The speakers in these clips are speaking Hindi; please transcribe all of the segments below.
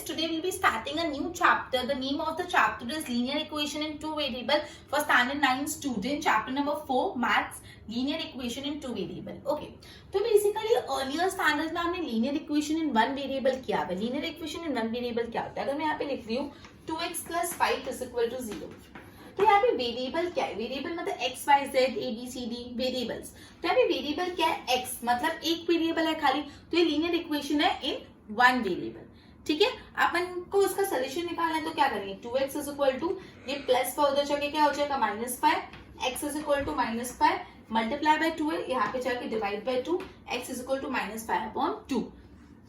today we'll be starting a new chapter. The name of the chapter is Linear Equation in Two Variable for Standard 9 student. Chapter number 4, Maths, Linear Equation in Two Variable. Okay. तो बेसिकली अर्लियर स्टैंडर्ड में हमने linear equation in one variable किया है. Linear equation in one variable क्या होता है? अगर मैं यहाँ पे लिख रही हूँ 2x + 5 = 0, तो यहाँ पे वेरिएबल क्या है? वेरिएबल मतलब x, y, z, a, b, c, d variables. तो यहाँ पे वेरिएबल क्या है? x, मतलब एक वेरिएबल है खाली. तो ये लीनियर इक्वेशन है इन वन वेरिएबल. ठीक है, अपन को इसका सोल्यूशन निकालना है तो क्या करेंगे? 2x = ये प्लस पर उधर जाके क्या हो जाएगा? -5. x -5 मल्टीप्लाई बाय 2 है, यहाँ पे जाके डिवाइड बाय 2. x -5/2.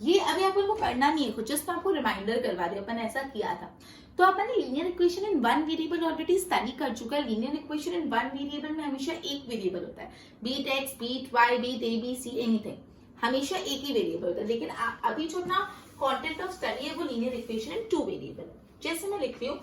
ये अभी अपन को करना नहीं है कुछ, जस्ट आपको रिमाइंडर करवा रही हूँ, अपन ऐसा किया था. तो अपन ने linear equation in one variable already study कर चुका है. Linear equation in one variable में हमेशा एक वेरिएबल होता है. Be it x, be it y, be it a, b, c, anything, हमेशा एक ही वेरिएबल होता है. लेकिन अभी जो ना कंटेंट ऑफ स्टडी है वो linear equation in two variable. जैसे मैं लिख रही हूँ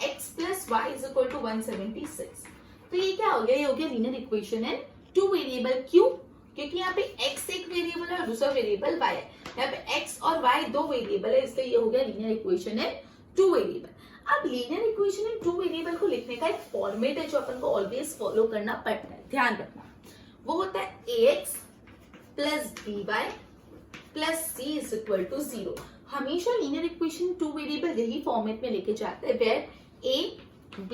x + y = 176. तो ये क्या हो गया? ये हो गया linear equation in two variable. क्यों? क्योंकि यहाँ पे x एक वेरिएबल है और दूसरा वेरिएबल y है. यहाँ पे x और y दो वेरिएबल है, इसलिए ये हो गया linear equation in two variable. अब linear equation in two variable को लिखने का एक फॉर्मेट है जो अपन को ऑलवेज फॉलो करना पड़ता है. ध्यान रखना, वो होता है ax + by + c = 0. हमेशा लीनियर इक्वेशन टू वेरिएबल यही फॉर्मेट में लेके जाते हैं, where a, b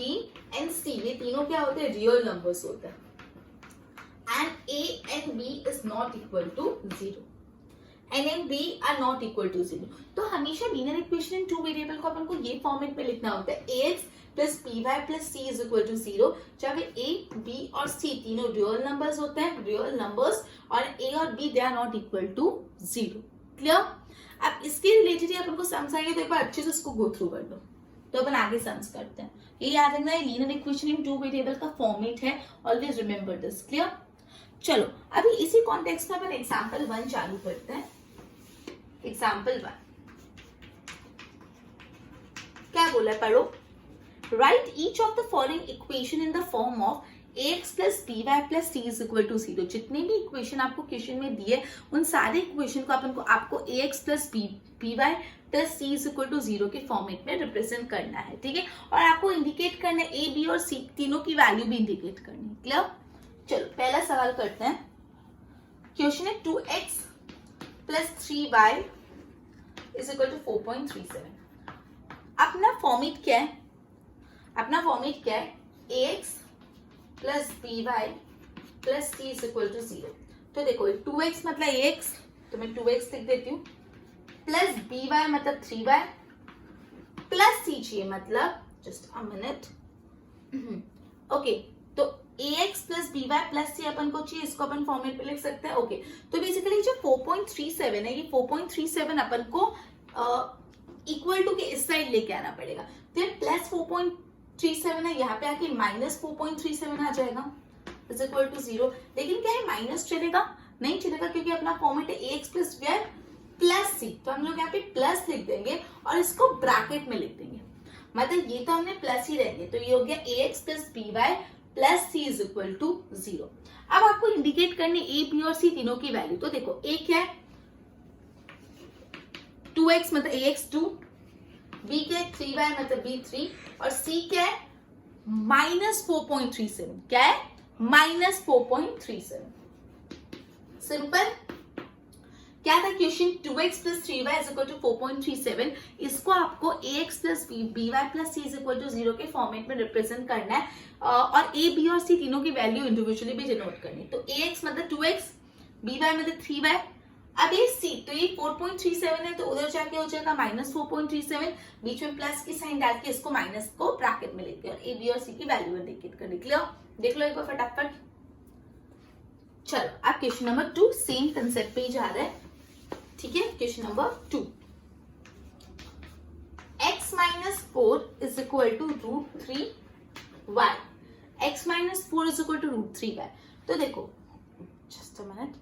and c ये तीनों क्या होते हैं? रियल नंबर्स होते हैं. And a and b is not equal to 0. N and b are not equal to 0. तो हमेशा linear equation in two variable को अपन को ये फॉर्मेट में लिखना होता है, ax + by + c = 0. जब a, b और c तीनों रियल नंबर्स होते हैं, रियल नंबर्स, और a और b they are not equal to 0. Clear? अब इसके रिलेटेड ही अपन को समझ आएगा, तो एक बार अच्छे से उसको गो थ्रू कर लो, तो अपन आगे समझ करते हैं. ये याद रखना है linear equation in two variable का फॉर्मेट है. Always remember this. क्लियर? चलो अभी इसी कॉन्टेक्स्ट में अपन एग्जांपल 1 चालू करते हैं. एग्जांपल 1 क्या बोला है? पढ़ो. Right each of the following equation in the form of ax + by + c = 0. जितने भी इक्वेशन आपको क्वेश्चन में दिए उन सारे इक्वेशन को आपको ax + by + c = 0 के फॉर्मेट में रिप्रेजेंट करना है. ठीक है, और आपको इंडिकेट करना है a, b और c तीनों की वैल्यू भी इंडिकेट करनी है. क्लियर? चलो पहला सवाल करते हैं. क्वेश्चन है 2x + 3y = 4.37. अपना फॉर्मेट क्या है? ax + by + c = 0. तो देखो 2x मतलब ax, तो मैं 2x लिख देती हूँ, प्लस by मतलब 3y प्लस c चाहिए, मतलब जस्ट अ मिनट. ओके, तो ax + by + c अपन को चाहिए, इसको अपन फॉर्मेट पे लिख सकते हैं. ओके, तो बेसिकली जो 4.37 है, ये 4.37 अपन को इक्वल टू के इस साइड लेके आना पड़ेगा. तो ये प्लस 4.37 है, यहाँ पे आके -4.37 आ जाएगा = 0. लेकिन क्या है, माइनस चलेगा? नहीं चलेगा, क्योंकि अपना फॉर्मेट है ax + by + c. तो हम लोग यहाँ पे प्लस लिख देंगे और इसको ब्रैकेट में लिख देंगे, मतलब ये तो हमने प्लस ही रहेंगे. तो ये हो गया ax + by + c = 0. अब आपको इंडिकेट करने a, b और c तीनों की वैल्यू. तो देखो a क्या है? 2x मतलब ax 2, b क्या है? 3y मतलब b 3, और c क्या है? -4.37. क्या है? -4.37. सिंपल. क्या था क्वेश्चन? 2x + 3y = 4.37. इसको आपको ax + by + c = 0 के फॉर्मेट में रिप्रेजेंट करना है, और a, b और c तीनों की वैल्यू इंडिविजुअली भी डिनोट करनी है. तो ax मतलब 2x, by मतलब 3y. अब ये c, तो ये 4.37 है, तो उधर जाके हो जाएगा -4.37. बीच में प्लस की साइन डाल के इसको माइनस को ब्रैकेट में लेके और a, b और c की वैल्यू इंडिकेट करने के लिए. देख लो एक बार फटाफट. चलो अब क्वेश्चन नंबर 2 सेम कंसेप्ट पे ही जा रहा है. ठीक है, question number 2. x - 4 = √3y. x - 4 = √3y. तो देखो जस्ट अ मिनट.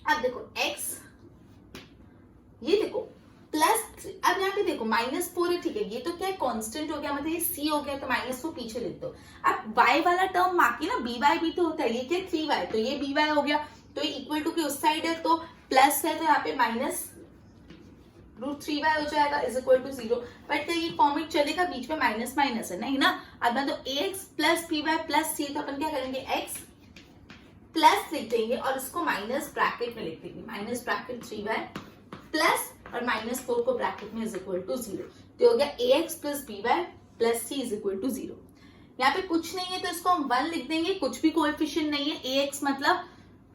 अब देखो x, ये देखो प्लस, अब यहाँ पे देखो -4 है. ठीक है, ये तो क्या है? कांस्टेंट हो गया, मतलब ये c हो गया, तो -4 पीछे लिख दो. अब y वाला टर्म बाकी ना, by भी तो होता है. ये क्या? 3y, तो ये by हो गया, तो ये इक्वल टू के उस साइड है, तो प्लस है, तो यहाँ पे माइनस √3y हो जाएगा इज इक्वल टू 0। बट ये फॉर्मेट चलेगा, बीच में माइनस माइनस है नहीं ना। अब मैं तो ax plus py plus c, तो अपन क्या करेंगे x प्लस लिख देंगे और इसको माइनस ब्रैकेट में लिख देंगे, माइनस ब्रैकेट 3y प्लस और -4 को ब्रैकेट में इज इक्वल टू 0। तो हो गया ax plus by plus c is equal to 0। यहाँ पे कुछ नहीं है तो इसको हम 1 लिख देंगे, कुछ भी कोएफिशिएंट नहीं है ax मतलब,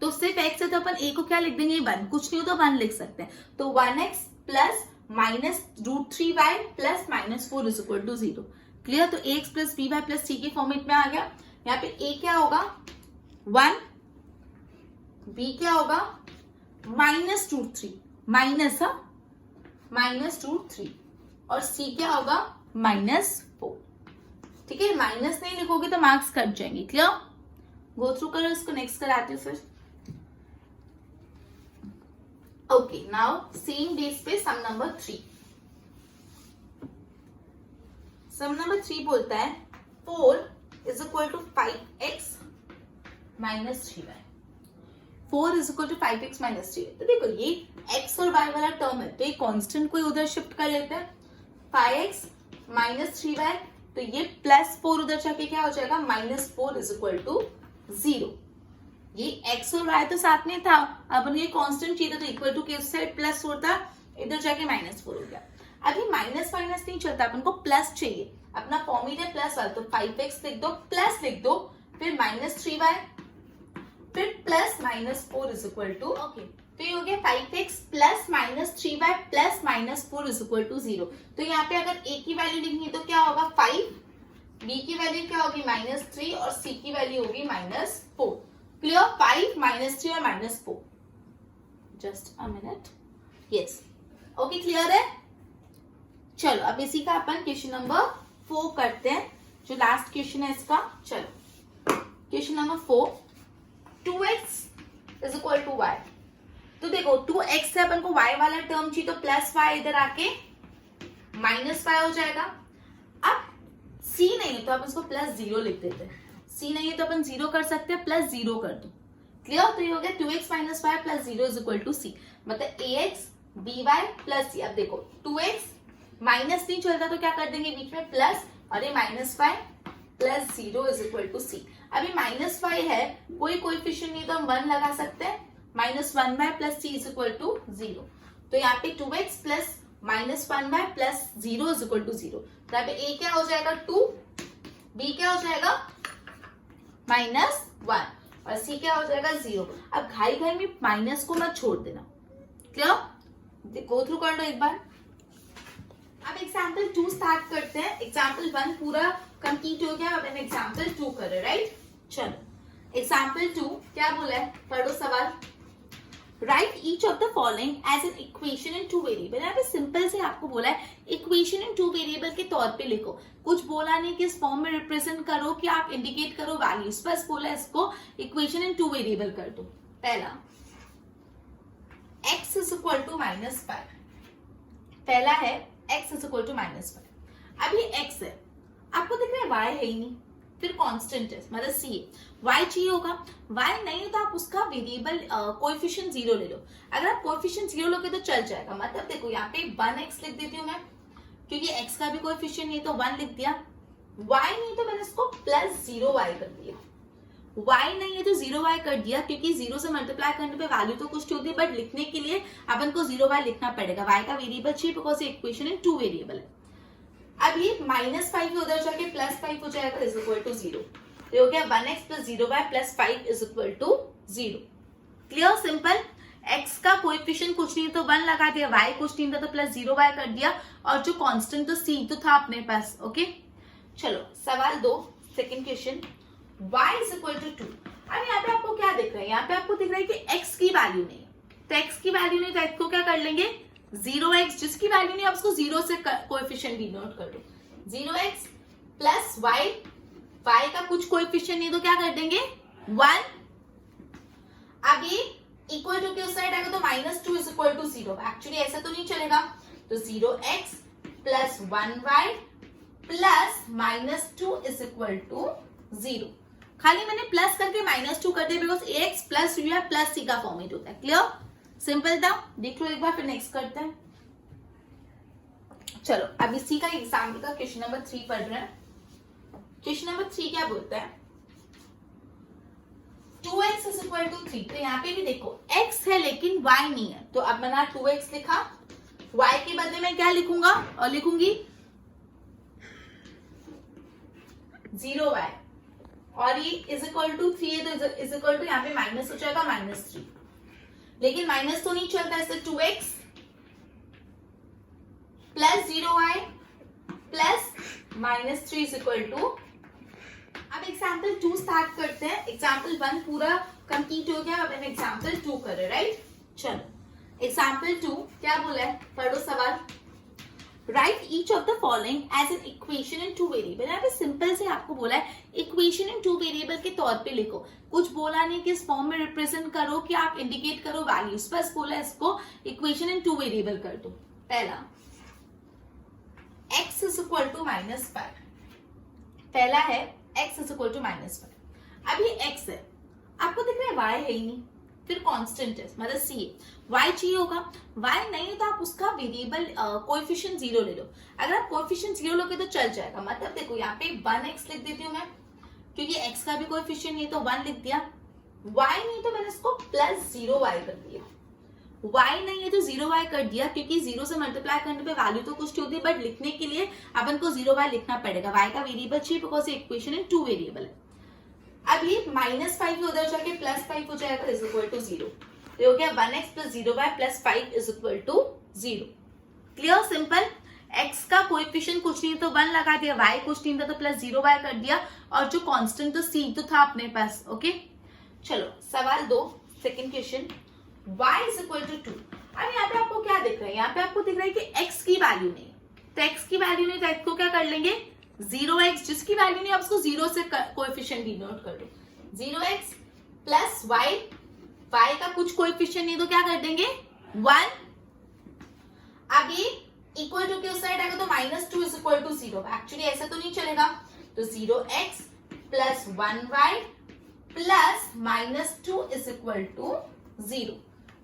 तो सिर्फ x है तो अपन a को क्या लिख देंगे 1, कुछ नहीं हो तो 1 लिख सकते हैं। तो 1x plus minus √3y plus -4 is equal to 0। Clear. तो ax plus by plus c के फॉर्मेट में आ गया। यहाँ पे a क्या होगा 1, b क्या होगा -√3 माइनस -√3 और c क्या होगा -4। ठीक है, माइनस नहीं लिखोगे तो मार्क्स कट जाएंगे। क्लियर। गो थ्रू करो इसको, नेक्स्ट कराती हूँ फिर। ओके, नाउ सेम बेस पे सम नंबर 3। सम नंबर 3 बोलता है 4 is equal to 5x minus 3y। 4 is equal to 5x minus 3y। तो देखो ये x और y वाला टर्म है तो ये कांस्टेंट को उधर शिफ्ट कर लेते हैं, 5x माइनस 3y। तो ये +4 उधर जाके क्या हो जाएगा -4 इज इक्वल टू 0। ये x और y तो साथ में था, अब ये कांस्टेंट चाहिए तो इक्वल टू के उस साइड +4 था, इधर जाके -4 हो गया। अभी माइनस माइनस नहीं चलता, अपन को प्लस चाहिए। अपना फॉर्मूला है प्लस वाला, तो 5x लिख दो, प्लस लिख दो, फिर -3y, फिर plus -4 is equal to, okay. तो ये हो गया 5x plus -3y plus -4 is equal to 0। तो यहाँ पे अगर a की वैल्यू लिखनी है तो क्या होगा 5, b की वैल्यू क्या होगी -3 और c की वैल्यू होगी -4। क्लियर। 5 -3 और -4। Just a minute, yes, okay, clear है। चलो अब इसी का अपन क्वेश्चन नंबर 4 करते हैं, जो लास्ट क्वेश्चन है इसका। चलो question number 4, 2x is equal to y। तो देखो 2x से अपन को y वाला टर्म चाहिए तो प्लस y इधर आके -y हो जाएगा। अब c नहीं है तो आप इसको +0 लिख देते हैं, c नहीं है तो अपन 0 कर सकते हैं, +0 कर दो। क्लियर। तो ये हो गया 2x minus y plus 0 is equal to c, मतलब ax by प्लस c। अब देखो 2x माइनस नहीं चलता तो क्या कर देंगे बीच में प्लस, और ये -y plus 0 is equal to c। अभी -y है, कोई कोएफिशिएंट नहीं तो हम 1 लगा सकते हैं, -1y plus c is equal to 0। तो यहाँ पे 2x plus -1y plus 0 is equal to 0। तो यहाँ पे a क्या हो जाएगा 2, b क्या हो जाएगा -1 और c क्या हो जाएगा 0। अब घाई घाई में माइनस को मत छोड़ देना। क्लियर। गो थ्रू कर लो एक बार। अब एग्जाम्पल 2 स्टार्ट करते हैं। एग्जाम्पल 1 पूरा कंप्लीट हो गया, अब हम एग्जाम्पल 2 कर रहे हैं, राइट। चलो एग्जाम्पल 2 क्या बोला है, पढ़ो सवाल। Write each of the following as an equation in 2 variable. यहाँ पे सिंपल से आपको बोला है इक्वेशन इन 2 वेरिएबल के तौर पे लिखो, कुछ बोला नहीं कि इस फॉर्म में रिप्रेजेंट करो कि आप इंडिकेट करो वैल्यूज, बस बोला इसको इक्वेशन इन 2 वेरिएबल कर दो। पहला x इज इक्वल टू -5, पहला है x इज इक्वल टू -5। अभी x है, आपको दिख रहा है y है ही नहीं, फिर कांस्टेंट है मतलब c है, y चाहिए होगा, y नहीं है तो आप उसका वेरिएबल कोएफिशिएंट 0 ले लो। अगर आप कोएफिशिएंट 0 लोगे तो चल जाएगा, मतलब देखो यहाँ पे 1x लिख देती हूँ मैं, क्योंकि x का भी कोएफिशिएंट नहीं तो 1 लिख दिया, y नहीं तो मैंने इसको +0y कर दिया, y नहीं है तो 0y कर दिया, क्योंकि 0 से मल्टीप्लाई करने पे वैल्यू तो कुछ होती है, बट लिखने के लिए अपन को 0y लिखना पड़ेगा। y का वेरिएबल चाहिए बिकॉज ये इक्वेशन इन 2 वेरिएबल है। अब ये -5 उधर जाके +5 हो जाएगा इज इक्वल टू 0। ये हो गया 1x plus 0y plus 5 is equal to 0। Clear, simple. x का कोएफिशिएंट कुछ नहीं तो 1 लगा दिया, y कुछ नहीं था तो +0y कर दिया, और जो कांस्टेंट तो c तो था अपने पास। ओके, चलो सवाल 2, second question, y is equal to 2। अब यहाँ पे आपको क्या दिख रहा है, यहाँ पे आपको दिख रहा है कि x की वैल्यू नहीं, तो x की वैल्यू नहीं तो x को क्या कर लेंगे 0x, जिसकी वैल्यू नहीं आप उसको 0 से कोएफिशिएंट डिनोट कर दो, 0x प्लस y, y का कुछ कोएफिशिएंट नहीं तो क्या कर देंगे 1। अब ये इक्वल टू के उस साइड आएगा तो -2 इज इक्वल टू 0। एक्चुअली ऐसा तो नहीं चलेगा, तो 0x plus 1y plus -2 is equal to 0। खाली मैंने प्लस करके -2 कर दिया because ax plus y plus c का फॉर्मेट होता है। क्लियर, सिंपल था। देख लो एक बार, फिर नेक्स्ट करते हैं। चलो अब इसी का एग्जाम्पल का क्वेश्चन नंबर 3 पढ़ रहे हैं। क्वेश्चन नंबर 3 क्या बोलता है, 2x इज इक्वल टू 3। तो यहाँ पे भी देखो x है लेकिन y नहीं है, तो अब मैंने 2x लिखा, y के बदले में क्या लिखूंगा और लिखूंगी 0y, और ये इज इक्वल टू 3 है तो इज इक्वल टू यहाँ पे माइनस हो जाएगा -3, लेकिन माइनस तो नहीं चलता, इससे 2x plus 0y plus -3 is equal to. अब एग्जाम्पल 2 स्टार्ट करते हैं। एग्जाम्पल 1 पूरा कंप्लीट हो गया, अब हम एग्जाम्पल 2 कर रहे हैं, राइट। चलो एग्जाम्पल 2 क्या बोला है, पढ़ो सवाल। Write each of the following as an equation in 2 variable. यहाँ पे सिंपल से आपको बोला है इक्वेशन इन 2 वेरिएबल के तौर पे लिखो, कुछ बोला नहीं कि इस फॉर्म में रिप्रेजेंट करो कि आप इंडिकेट करो वैल्यूज, बस बोला इसको इक्वेशन इन 2 वेरिएबल कर दो। पहला x इज इक्वल टू -5, पहला है x इज इक्वल टू -5। अब ये x है, आपको दिख रहा है y है ही नहीं, फिर कांस्टेंट है मतलब c है, y चाहिए होगा, y नहीं है तो आप उसका वेरिएबल कोएफिशिएंट 0 ले लो। अगर आप कोएफिशिएंट 0 लोगे तो चल जाएगा, मतलब देखो यहाँ पे 1x लिख देती हूँ मैं, क्योंकि x का भी कोएफिशिएंट नहीं तो 1 लिख दिया, y नहीं तो मैंने इसको प्लस 0y कर दिया, y नहीं है तो 0y कर दिया, क्योंकि 0 से मल्टीप्लाई करने पे वैल्यू तो कुछ होती है, बट लिखने के लिए अपन को 0y लिखना पड़ेगा, y का वेरिएबल चाहिए बिकॉज इक्वेशन इन 2 वेरिएबल है। अब ये -5 उधर जाके +5 हो जाएगा इज इक्वल टू 0, तो हो गया 1x plus 0y plus 5 is equal to 0। Clear, simple. x का कोएफिशिएंट कुछ नहीं तो 1 लगा दिया, y कुछ नहीं था तो प्लस 0y कर दिया, और जो कांस्टेंट तो c तो था अपने पास। ओके चलो सवाल 2, second question, y is equal to 2। अब यहाँ पे आपको क्या दिख रहा है, यहाँ पे आपको दिख रहा है कि x की वैल्यू नहीं, तो x की वैल्यू नहीं तो x को क्या कर लेंगे 0x, जिसकी वैल्यू नहीं आप उसको 0 से कोएफिशिएंट डिनोट कर दो, 0x प्लस y, y का कुछ कोएफिशिएंट नहीं तो क्या कर देंगे 1। अब ये इक्वल टू के उस साइड आएगा तो -2 इज इक्वल टू 0, एक्चुअली ऐसा तो नहीं चलेगा, तो 0x plus 1y plus -2 is equal to 0।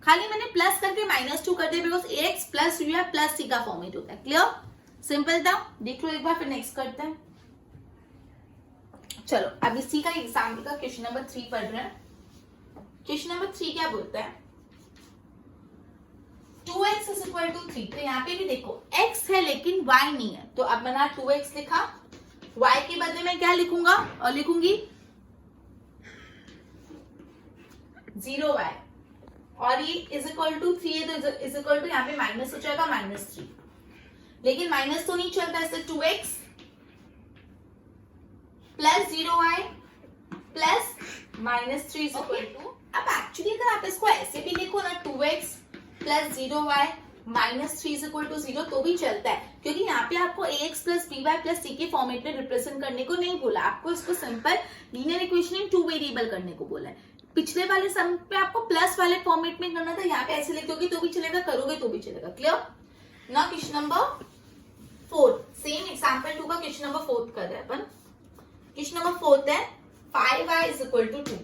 खाली मैंने प्लस करके -2 कर दिया because ax plus u plus c का फॉर्मेट होता है। क्लियर, सिंपल था। देख लो एक बार, फिर नेक्स्ट करते हैं। चलो अब इसी का एग्जाम्पल का क्वेश्चन नंबर 3 पढ़ रहे हैं। क्वेश्चन नंबर 3 क्या बोलता है, 2x इज इक्वल टू 3। तो यहाँ पे भी देखो x है लेकिन y नहीं है, तो अब मैंने 2x लिखा, y के बदले में क्या लिखूंगा और लिखूंगी 0y, और ये इज इक्वल टू 3 है तो इज इक्वल टू यहाँ पे माइनस हो जाएगा -3, लेकिन माइनस तो नहीं चलता, इससे 2x plus 0y plus -3 is equal to. अब एक्चुअली अगर आप इसको ऐसे भी लिखो ना 2x plus 0y -3 is equal to 0 तो भी चलता है, क्योंकि यहाँ पे आपको ax plus by plus c के फॉर्मेट में रिप्रेजेंट करने को नहीं बोला, आपको इसको simple linear equation in 2 variable करने को बोला है। पिछले वाले सम पे आपको प्लस वाले फॉर्मेट में करना था, यहाँ पे ऐसे लिख दोगे तो भी चलेगा, करोगे तो भी चलेगा। Clear. Now question number 4, same example 2 का क्वेश्चन नंबर 4 कर रहे हैं अपन। क्वेश्चन नंबर 4 है 5y इज इक्वल टू 2।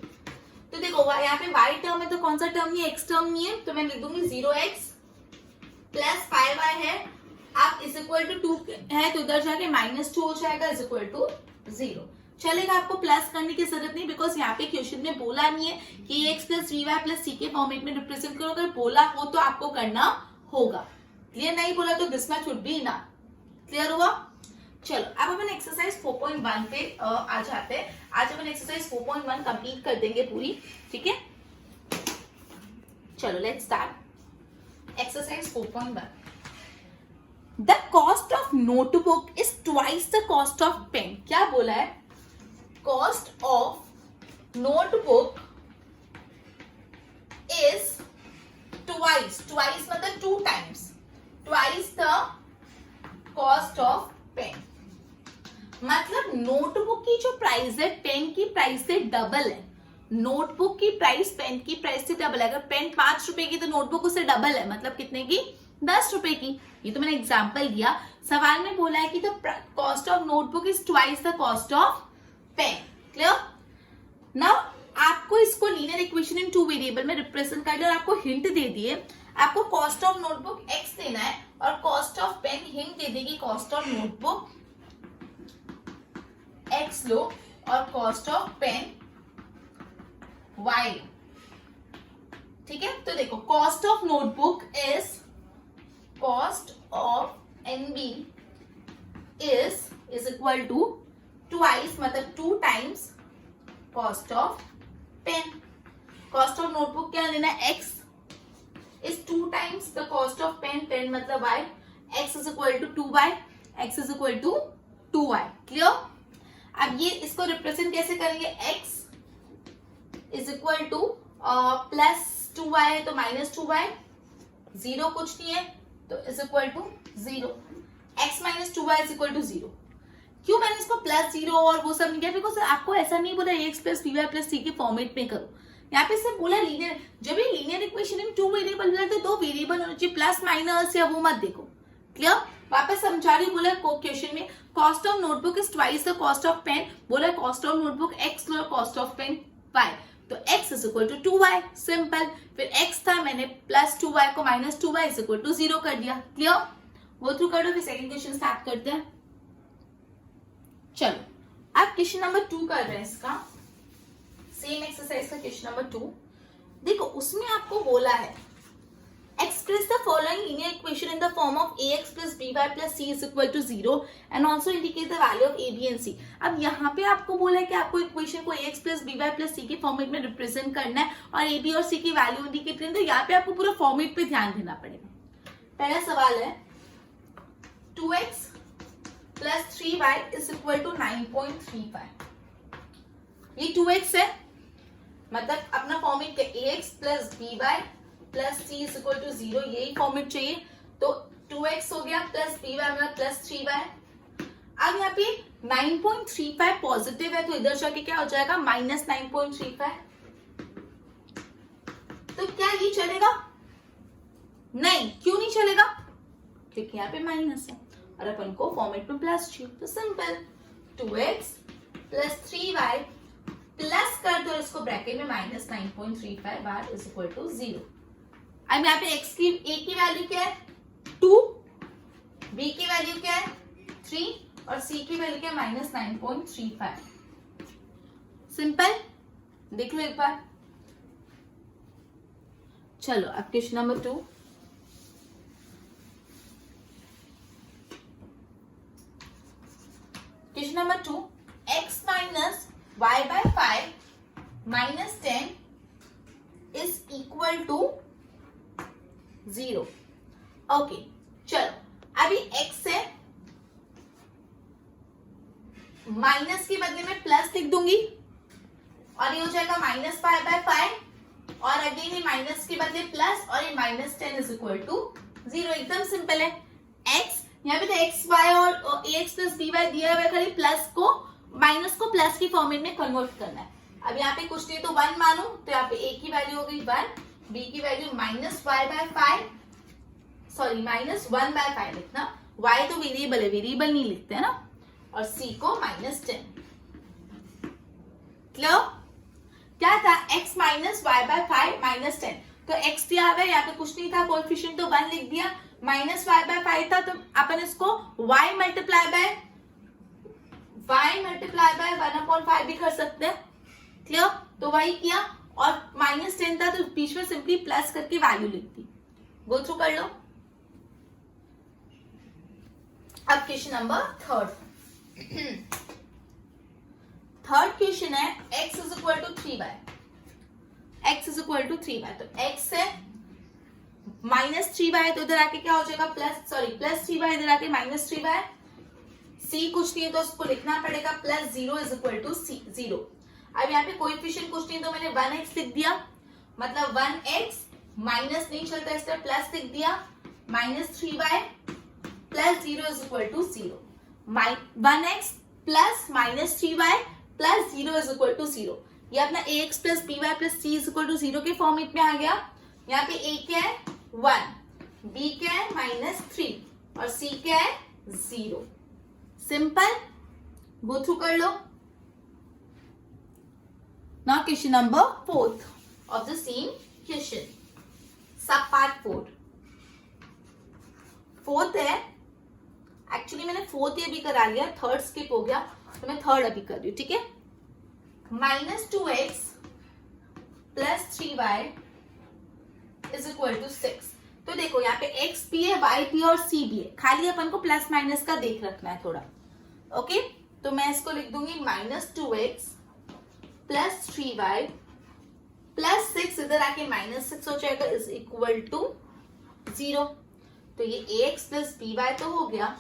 तो देखो यहाँ पे y टर्म है तो कौन सा टर्म नहीं है, x टर्म नहीं है, तो मैं लिख दूंगी 0x प्लस 5y है, आप इज इक्वल टू 2 है तो उधर जाके -2 हो जाएगा इज इक्वल टू 0। चलेगा, आपको प्लस करने की जरूरत नहीं बिकॉज यहाँ पे क्वेश्चन में बोला नहीं है कि x plus 3y plus c के फॉर्मेट में रिप्रेजेंट करो, अगर बोला हो तो आपको करना होगा। क्लियर, नहीं बोला तो दिस मच वुड बी ना। क्लियर हुआ। चलो अब अपन एक्सरसाइज 4.1 पे आ जाते हैं। आज अपन एक्सरसाइज 4.1 कंप्लीट कर देंगे पूरी, ठीक है। चलो let's start exercise 4.1। The cost of notebook is twice the cost of pen. क्या बोला है, cost of notebook is twice, twice मतलब 2 times, twice the cost of pen. मतलब नोटबुक की जो प्राइस है पेन की प्राइस से डबल है। नोटबुक की प्राइस पेन की प्राइस से डबल है। अगर पेन 5 रुपए की तो नोटबुक उससे डबल है, मतलब कितने की 10 रुपए की। ये तो मैंने एग्जांपल दिया, सवाल में बोला है कि the cost of notebook is twice the cost of pen. Clear. Now आपको इसको लीनियर इक्वेशन इन 2 वेरिएबल में रिप्रेजेंट करना, और आपको हिंट दे दिए, आपको कॉस्ट ऑफ नोटबुक x देना है और कॉस्ट ऑफ पेन हिंट दे देगी कॉस्ट ऑफ नोटबुक एक्स लो और कॉस्ट ऑफ पेन वाई लो, ठीक है। तो देखो cost of notebook is cost of NB is equal to twice, मतलब 2 times cost of pen. Cost of notebook क्या लेना है, x is 2 times the cost of pen, pen मतलब y, x is equal to 2y, x is equal to 2y। Clear. अब ये इसको रिप्रेजेंट कैसे करेंगे, x is equal two plus 2y है तो माइनस 2y, 0 कुछ नहीं है तो is equal to 0, x minus 2y is equal to 0। क्यों मैंने इसको प्लस 0 और वो सब नहीं किया, बिकॉज आपको ऐसा नहीं बोला ax plus by plus c के फॉर्मेट में करो। यहाँ पे सिर्फ बोला लीनियर, जब ये लीनियर इक्वेशन इन 2 वेरिएबल मिला तो 2 वेरिएबल होने चाहिए, प्लस माइनस या वो मत देखो। क्लियर। वापस समझा रही, बोला क्वेश्चन में cost of notebook is twice the cost of pen, बोला कॉस्ट ऑफ नोटबुक x और कॉस्ट ऑफ पेन y, तो x is equal to 2y, simple. फिर x था, मैंने प्लस 2y को minus 2y is equal to 0 कर दिया। क्लियर। वो थ्रू कर दो, फिर सेकंड क्वेश्चन स्टार्ट करते हैं। चलो अब क्वेश्चन नंबर 2 कर रहे हैं इसका, सेम एक्सरसाइज का क्वेश्चन नंबर 2। देखो उसमें आपको बोला है express the following linear equation in the form of ax plus by plus c is equal to 0 and also indicate the value of a b and c। अब यहाँ पे आपको बोला है कि आपको इक्वेशन को ax plus by plus c के फॉर्मेट में रिप्रेजेंट करना है और a b और c की वैल्यू इंडिकेट करनी है, तो यहाँ पे आपको पूरा फॉर्मेट पे ध्यान देना पड़ेगा। पहला सवाल है 2x plus 3y is equal to 9.35। ये 2x है, मतलब अपना format ax plus by plus c is equal to 0, यही फॉर्मेट चाहिए। तो 2x हो गया प्लस by मतलब प्लस 3y। अब यहाँ पे 9.35 पॉजिटिव है तो इधर जाके क्या हो जाएगा, माइनस 9.35। तो क्या ये चलेगा, नहीं। क्यों नहीं चलेगा, क्योंकि यहाँ पे माइनस है और अपन को फॉर्मेट में प्लस चाहिए। तो simple 2x plus 3y plus कर दो इसको ब्रैकेट में माइनस 9.35 बार इज इक्वल टू 0। अब यहाँ पे x की a की वैल्यू क्या है 2, b की वैल्यू क्या है 3 और c की वैल्यू क्या है माइनस 9.35। सिंपल, देख लो एक बार। चलो अब question number 2। Question number 2, x minus y by 5 minus 10 is equal to 0। Okay चलो अभी x है, माइनस के बदले में प्लस लिख दूंगी और ये हो जाएगा माइनस 5 by 5 और अगेन ये माइनस के बदले प्लस और ये माइनस 10 इज इक्वल टू 0। एकदम सिंपल है। x यहाँ पे तो x y और ax प्लस by दिया हुआ है, खाली प्लस को माइनस को प्लस की फॉर्मेट में कन्वर्ट करना है। अब यहाँ पे कुछ नहीं तो 1 मानो, तो यहाँ पे a की वैल्यू हो गई 1, b की value minus y by 5, sorry minus 1 by 5 लिखना, y तो वेरिएबल है, वेरिएबल नहीं लिखते है ना, और c को माइनस 10। क्लियर। क्या था x minus y by 5 minus 10, तो x दिया हुआ है, यहाँ पे कुछ नहीं था, कोएफिशिएंट तो 1 लिख दिया, माइनस y by 5 था तो अपन इसको y मल्टीप्लाई बाय 1/5 भी कर सकते हैं। क्लियर। तो वही किया और माइनस 10 था तो बीच में सिंपली प्लस करके वैल्यू लिख दी। गो थ्रू कर लो। अब क्वेश्चन नंबर 3 थर्ड क्वेश्चन है x is equal to 3y, x is equal to 3y, तो x है माइनस 3y तो इधर आके क्या हो जाएगा प्लस 3y, इधर आके माइनस 3y, c कुछ नहीं है तो उसको लिखना पड़ेगा प्लस 0 इज इक्वल टू 0। अब यहाँ पे कोएफिशिएंट कुछ नहीं तो मैंने 1x लिख दिया, मतलब 1x माइनस नहीं चलता इसलिए प्लस लिख दिया, minus 3y plus 0 is equal to 0, 1x plus minus 3y plus 0 is equal to 0। ये अपना ax plus by plus c is equal to 0 के फॉर्मेट में आ गया। यहाँ पे a क्या है 1, b क्या है माइनस 3 और c क्या है 0। सिंपल, गो थ्रू कर लो। Now question number 4 of the same question, sub part 4 है एक्चुअली मैंने फोर्थ ये भी करा लिया, थर्ड स्किप हो गया, तो मैं थर्ड अभी कर रही हूँ, ठीक है। -2x plus 3y is equal to 6। तो देखो यहाँ पे x भी है, y भी है और c भी है, खाली अपन को प्लस माइनस का देख रखना है थोड़ा। ओके, तो मैं इसको लिख दूंगी -2x प्लस 3y प्लस 6, इधर आके -6 हो जाएगा, इज इक्वल टू 0। तो ये ax प्लस by तो हो गया,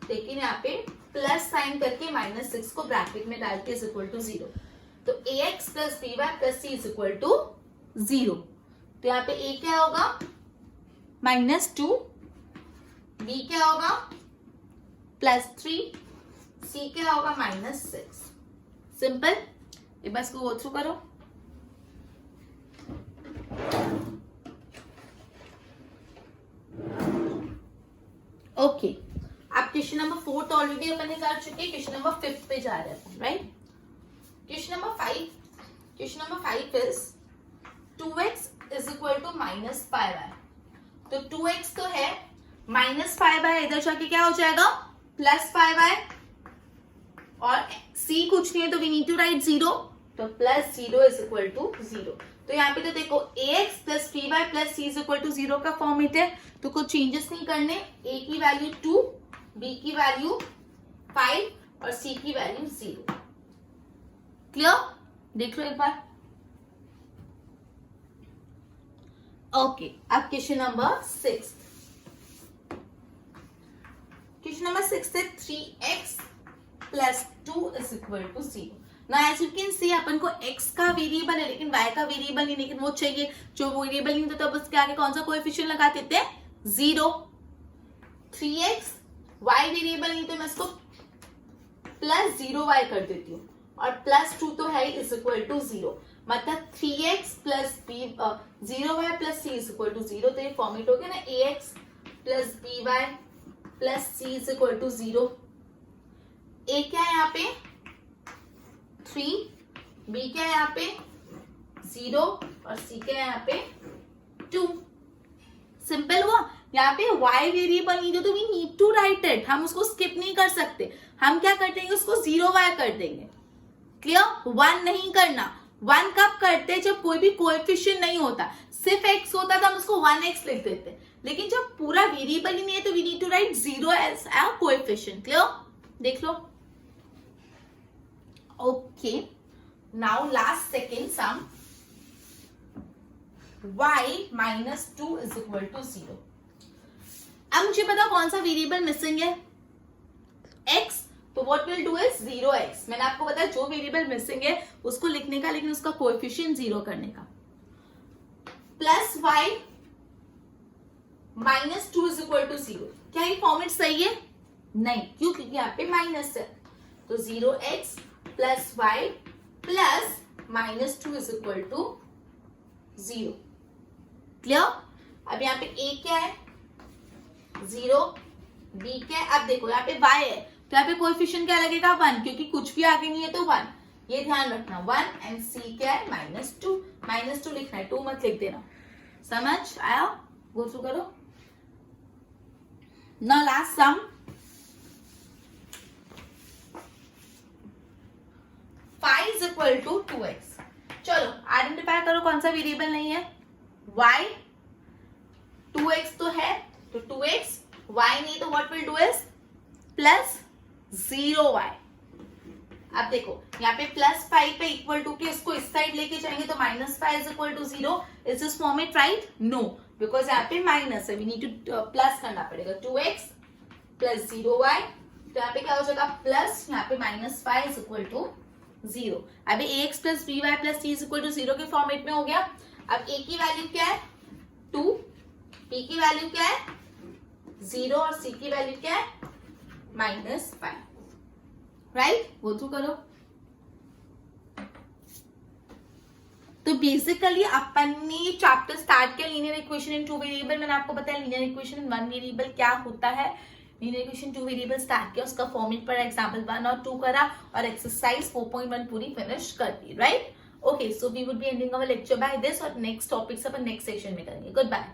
लेकिन यहाँ पे प्लस साइन करके -6 को ब्रैकेट में डाल के इज इक्वल टू 0। तो ax plus by plus c is equal to 0। तो यहाँ पे a क्या होगा -2, b क्या होगा +3, c क्या होगा -6। सिंपल। एक बार इसको गो थ्रू करो। ओके, अब क्वेश्चन नंबर 4 ऑलरेडी अपन ने कर चुके हैं, क्वेश्चन नंबर 5 पे जा रहे हैं, right. Question number 5 is 2x is equal to -5y। तो 2x तो है, -5y इधर जाके क्या हो जाएगा +5y, और c कुछ नहीं है तो वी नीड टू राइट 0, तो +0 इज इक्वल टू 0। तो यहाँ पे तो देखो ax plus 3y plus c is equal to 0 का फॉर्मेट है, तो कुछ चेंजेस नहीं करने। a की वैल्यू 2, b की वैल्यू 5 और c की वैल्यू 0। क्लियर? देख लो एक बार। ओके, अब क्वेश्चन नंबर 6। क्वेश्चन नंबर 6 है 3x plus 2 is equal to 0। ना एज यू कैन सी अपन को x का वेरिएबल है लेकिन y का वेरिएबल नहीं, लेकिन वो चाहिए जो वेरिएबल नहीं था, तब उसके आगे कौन सा कोएफिशिएंट लगा देते हैं 0। 3x y वेरिएबल नहीं तो मैं इसको +0y कर देती हूँ, और +2 तो है इज इक्वल टू 0, मतलब 3x plus 0y plus c is equal to 0। तो ये फॉर्मेट हो गया ना, ax plus by plus c is equal to 0। a क्या है यहाँ पे 3, b क्या है यहाँ पे 0 और c क्या है यहाँ पे 2। सिंपल हुआ। यहाँ पे y वेरिएबल नहीं तो we need to write it, हम उसको स्किप नहीं कर सकते। हम क्या कर देंगे, उसको 0y कर देंगे। क्लियर? 1 नहीं करना। 1 कब करते, जब कोई भी कोएफिशिएंट नहीं होता, सिर्फ x होता तो हम उसको 1x लिख देते, लेकिन जब पूरा वेरिएबल ही नहीं है तो we need to write 0 as a coefficient. Clear? देख लो। Okay, now last second sum, y -2 is equal to 0। अब मुझे पता कौन सा वेरिएबल मिसिंग है, x, तो what will do is 0x। मैंने आपको बताया जो वेरिएबल मिसिंग है उसको लिखने का, लेकिन उसका कोएफिशिएंट 0 करने का। Plus y -2 is equal to 0। क्या ये फॉर्मेट सही है? नहीं, क्यों? क्योंकि यहाँ पे माइनस है, तो 0x plus y plus -2 is equal to 0। Clear? अब यहाँ पे a क्या है 0, b क्या है, अब देखो यहाँ पे y है तो यहाँ पे कोएफिशिएंट क्या लगेगा 1, क्योंकि कुछ भी आगे नहीं है तो 1, ये ध्यान रखना 1। एंड c क्या है -2 लिखना है, 2 मत लिख देना। समझ आया? गो थ्रू करो। Now last sum, 5 is equal to 2x। चलो आइडेंटिफाई करो कौन सा वेरिएबल नहीं है, y, 2x तो है तो 2x, y नहीं तो what will do is plus 0y। अब देखो यहाँ पे +5 पे इक्वल टू के इसको इस साइड लेके जाएंगे तो -5 is equal to 0। Is this format right? No, because यहाँ पे माइनस है, वी नीड टू प्लस करना पड़ेगा। 2x प्लस 0y, तो यहाँ पे क्या हो जाएगा प्लस, यहाँ पे -5 इज इक्वल टू 0। अभी ax plus by plus c is equal to 0 के फॉर्मेट में हो गया। अब a की वैल्यू क्या है 2, b की वैल्यू क्या है 0 और c की वैल्यू क्या है -5। राइट? गो थ्रू करो। तो बेसिकली अपन ने चैप्टर स्टार्ट किया लीनियर इक्वेशन इन 2 वेरिएबल। मैंने आपको बताया लीनियर इक्वेशन इन 1 वेरिएबल क्या होता है। लीनियर इक्वेशन 2 वेरिएबल स्टार्ट किया, उसका फॉर्मेट पर एग्जांपल 1 और 2 करा और एक्सरसाइज 4.1 पूरी फिनिश कर दी। Right? Okay, so we would be ending our lecture by this, और नेक्स्ट टॉपिक्स अपन नेक्स्ट सेशन में करेंगे। Good bye.